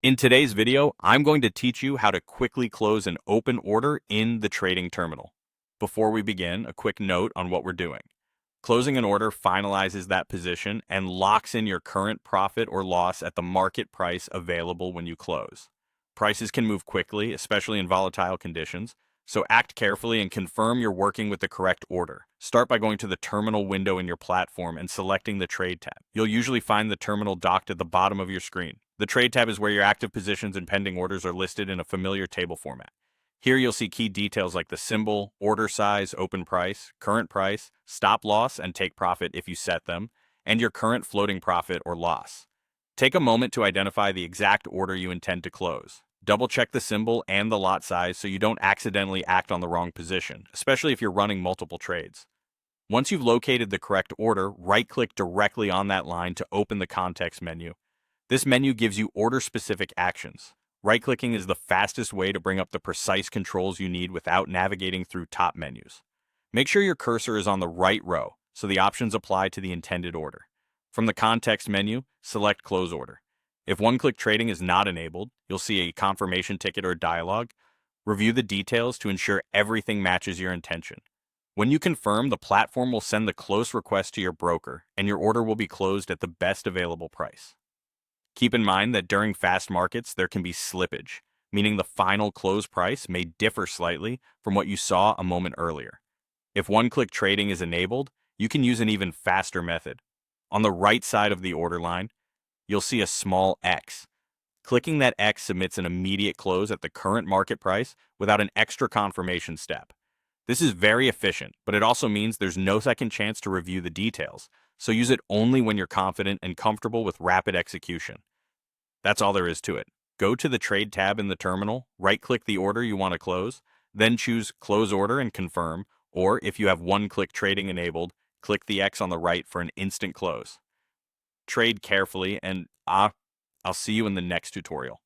In today's video, I'm going to teach you how to quickly close an open order in the trading terminal. Before we begin, a quick note on what we're doing. Closing an order finalizes that position and locks in your current profit or loss at the market price available when you close. Prices can move quickly, especially in volatile conditions, so act carefully and confirm you're working with the correct order. Start by going to the terminal window in your platform and selecting the Trade tab. You'll usually find the terminal docked at the bottom of your screen. The Trade tab is where your active positions and pending orders are listed in a familiar table format. Here you'll see key details like the symbol, order size, open price, current price, stop loss and take profit if you set them, and your current floating profit or loss. Take a moment to identify the exact order you intend to close. Double check the symbol and the lot size so you don't accidentally act on the wrong position, especially if you're running multiple trades. Once you've located the correct order, right-click directly on that line to open the context menu. This menu gives you order-specific actions. Right-clicking is the fastest way to bring up the precise controls you need without navigating through top menus. Make sure your cursor is on the right row, so the options apply to the intended order. From the context menu, select Close Order. If one-click trading is not enabled, you'll see a confirmation ticket or dialog. Review the details to ensure everything matches your intention. When you confirm, the platform will send the close request to your broker, and your order will be closed at the best available price. Keep in mind that during fast markets, there can be slippage, meaning the final close price may differ slightly from what you saw a moment earlier. If one-click trading is enabled, you can use an even faster method. On the right side of the order line, you'll see a small X. Clicking that X submits an immediate close at the current market price without an extra confirmation step. This is very efficient, but it also means there's no second chance to review the details, so use it only when you're confident and comfortable with rapid execution. That's all there is to it. Go to the Trade tab in the terminal, right-click the order you want to close, then choose Close Order and confirm, or if you have one-click trading enabled, click the X on the right for an instant close. Trade carefully, and I'll see you in the next tutorial.